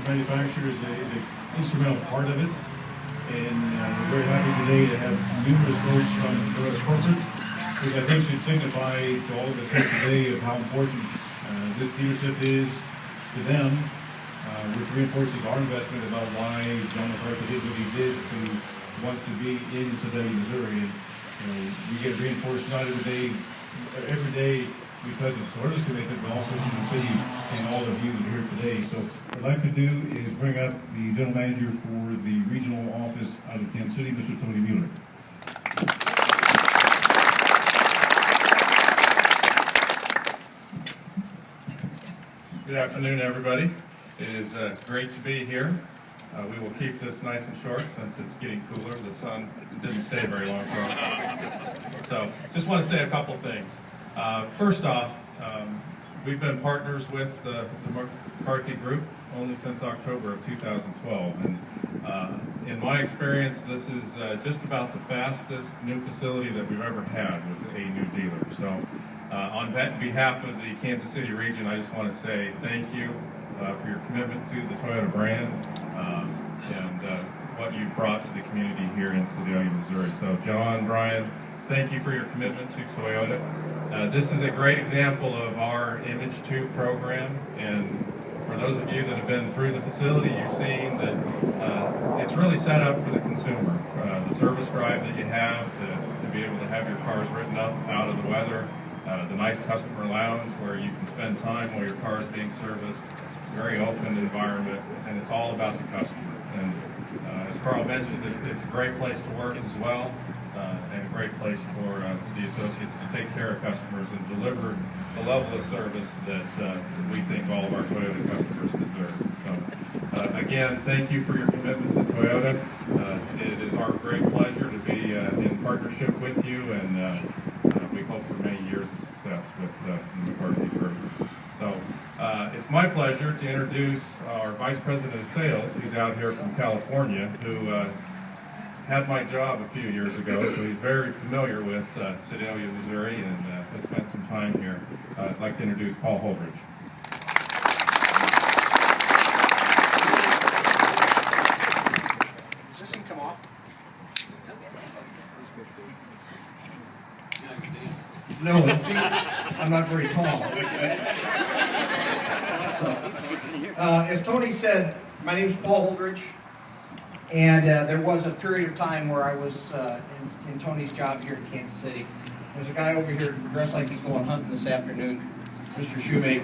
manufacturer is an instrumental part of it. And we're very happy today to have numerous votes from Toyota corporates, which I think should signify to all of us here today of how important this dealership is to them, which reinforces our investment about why John McCarthy did what he did to want to be in Sedalia, Missouri. And we get reinforced not every day because of Toyota's commitment, but also from the city and all of you that are here today. So what I'd like to do is bring up the general manager for the regional office out of Kansas City, Mr. Tony Mueller. Good afternoon, everybody. It is great to be here. We will keep this nice and short since it's getting cooler. The sun didn't stay very long for us. So just want to say a couple things. First off, we've been partners with the McCarthy Group only since October of 2012. And in my experience, this is just about the fastest new facility that we've ever had with a new dealer. So on behalf of the Kansas City region, I just want to say thank you for your commitment to the Toyota brand and what you brought to the community here in Sedalia, Missouri. So John, Brian, thank you for your commitment to Toyota. This is a great example of our Image 2 program, and for those of you that have been through the facility, you've seen that it's really set up for the consumer. The service drive that you have to be able to have your cars written up out of the weather, the nice customer lounge where you can spend time while your car is being serviced. It's a very open environment, and it's all about the customer. And as Carl mentioned, it's a great place to work as well, and a great place for the associates to take care of customers and deliver the level of service that we think all of our Toyota customers deserve. So again, thank you for your commitment to Toyota. It is our great pleasure to be in partnership with you, and we hope for many years of success with the McCarthy Group. So it's my pleasure to introduce our Vice President of Sales, who's out here from California, who had my job a few years ago, so he's very familiar with Sedalia, Missouri, and has spent some time here. I'd like to introduce Paul Holdridge. Does this thing come off? No, I'm not very tall. So, as Tony said, my name is Paul Holdridge, and there was a period of time where I was in Tony's job here in Kansas City. There's a guy over here dressed like he's going hunting this afternoon, Mr. Shoemake.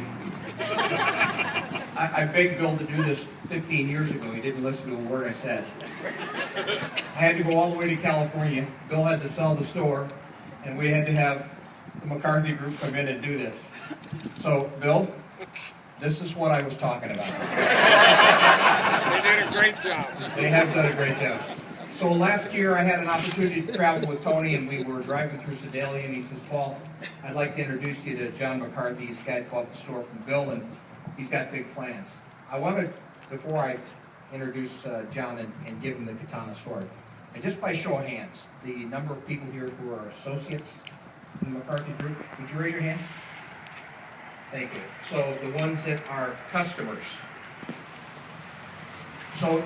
I begged Bill to do this 15 years ago. He didn't listen to a word I said. I had to go all the way to California. Bill had to sell the store, and we had to have the McCarthy Group come in and do this. So, Bill, this is what I was talking about. They did a great job. They have done a great job. So last year I had an opportunity to travel with Tony, and we were driving through Sedalia, and he says, Paul, I'd like to introduce you to John McCarthy. He's got bought the store from Bill, and he's got big plans. I wanted, before I introduce John and give him the Katana sword, and just by show of hands, the number of people here who are associates in the McCarthy Group, would you raise your hand? Thank you. So the ones that are customers. So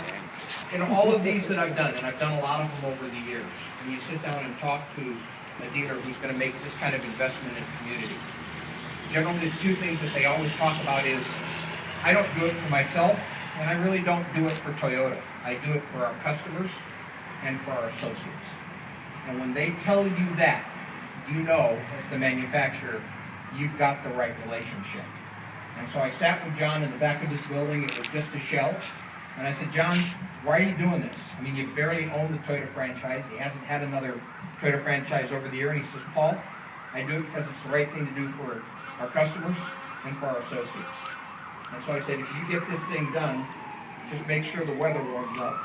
in all of these that I've done, and I've done a lot of them over the years, when you sit down and talk to a dealer who's going to make this kind of investment in the community, generally the two things that they always talk about is, I don't do it for myself, and I really don't do it for Toyota. I do it for our customers and for our associates. And when they tell you that, you know, as the manufacturer, you've got the right relationship. And so I sat with John in the back of this building. It was just a shell. And I said, John, why are you doing this? I mean, you barely own the Toyota franchise. He hasn't had another Toyota franchise over the year. And he says, Paul, I do it because it's the right thing to do for our customers and for our associates. And so I said, if you get this thing done, just make sure the weather warms up.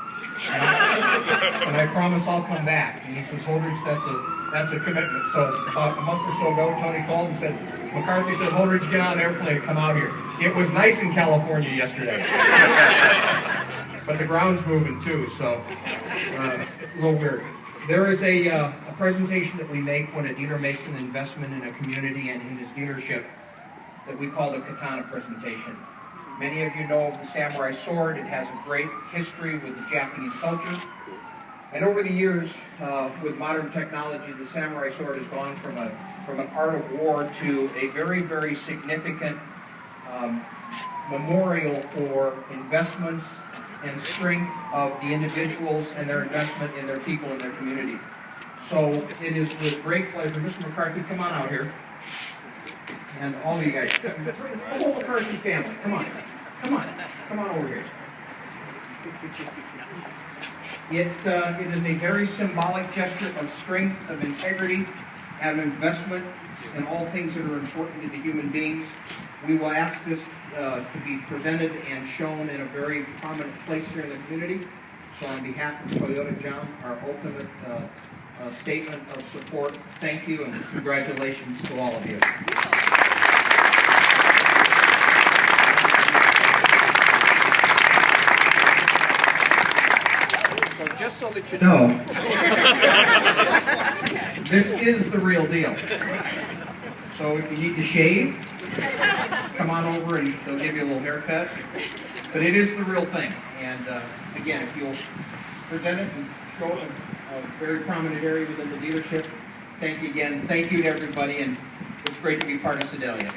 And I promise I'll come back. And he says, Holdridge, that's a commitment. So about a month or so ago, Tony called and said, McCarthy said, Holdridge, get on an airplane and come out here. It was nice in California yesterday. But the ground's moving too, so a little weird. There is a presentation that we make when a dealer makes an investment in a community and in his dealership that we call the Katana presentation. Many of you know of the samurai sword. It has a great history with the Japanese culture. And over the years, with modern technology, the samurai sword has gone from an art of war to a very, very significant memorial for investments and strength of the individuals and their investment in their people and their communities. So it is with great pleasure. Mr. McCarthy, come on out here. And all of you guys, the whole McCarthy family, come on over here. It is a very symbolic gesture of strength, of integrity, and investment in all things that are important to the human beings. We will ask this to be presented and shown in a very prominent place here in the community. So on behalf of Toyota John, our ultimate statement of support, thank you and congratulations to all of you. So just so that you know, this is the real deal. So if you need to shave, come on over and they'll give you a little haircut. But it is the real thing. And again, if you'll present it and show it in a very prominent area within the dealership, thank you again. Thank you to everybody, and it's great to be part of Sedalia.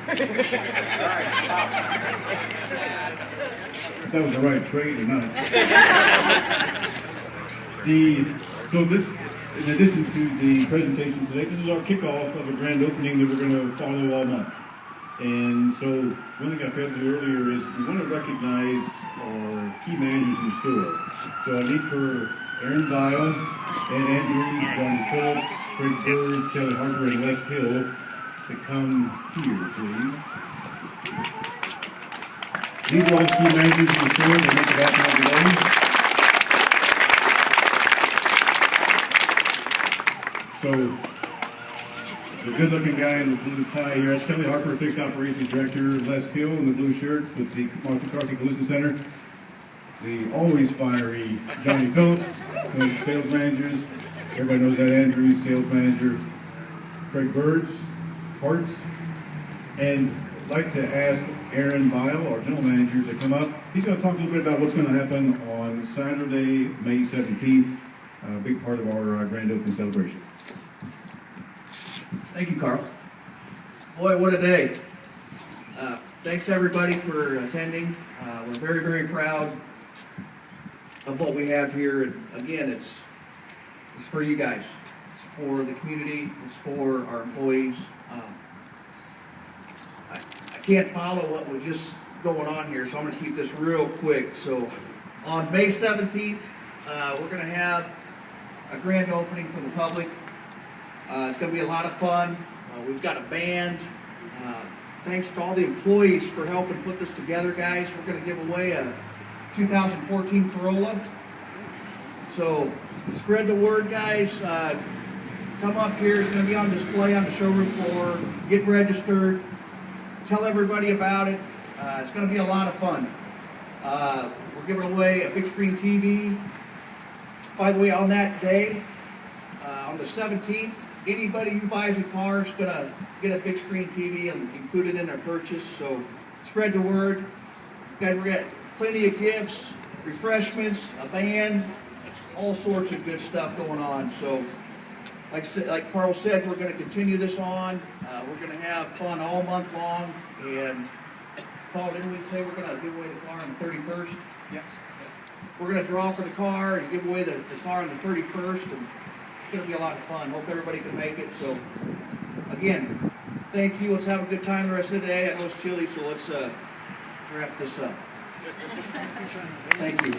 If that was the right trade or not. So this, in addition to the presentation today, this is our kickoff of a grand opening that we're going to follow all month. And so one thing I failed to do earlier is we want to recognize our key managers in the store. So I need for Aaron Dial, Ed Andrews, John Phillips, Craig Bird, Kelly Harper, and Les Hill to come here, please. These are all key managers in the store that make it happen every day. So the good-looking guy in the blue tie here is Kelly Harper, Fixed Operations Director. Les Hill in the blue shirt with the McCarthy Collision Center. The always fiery Johnny Phillips, one of the sales managers. Everybody knows that Andrews, sales manager. Craig Birds, parts. And I'd like to ask Aaron Bile, our general manager, to come up. He's going to talk a little bit about what's going to happen on Saturday, May 17th, a big part of our grand opening celebration. Thank you, Carl. Boy, what a day. Thanks everybody for attending. We're very, very proud of what we have here. And again, it's for you guys. It's for the community. It's for our employees. I can't follow what was just going on here, so I'm going to keep this real quick. So on May 17th, we're going to have a grand opening for the public. It's going to be a lot of fun. We've got a band. Thanks to all the employees for helping put this together, guys. We're going to give away a 2014 Corolla. So spread the word, guys. Come up here. It's going to be on display on the showroom floor. Get registered. Tell everybody about it. It's going to be a lot of fun. We're giving away a big screen TV. By the way, on that day, on the 17th, anybody who buys a car is going to get a big screen TV and include it in their purchase. So spread the word. Guys, we got plenty of gifts, refreshments, a band, all sorts of good stuff going on. So like Carl said, we're going to continue this on. We're going to have fun all month long. And Paul, didn't we say we're going to give away the car on the 31st? Yes. We're going to draw for the car and give away the car on the 31st. And it's going to be a lot of fun. Hope everybody can make it. So, again, thank you. Let's have a good time the rest of the day. I know it's chilly, so let's wrap this up. Thank you.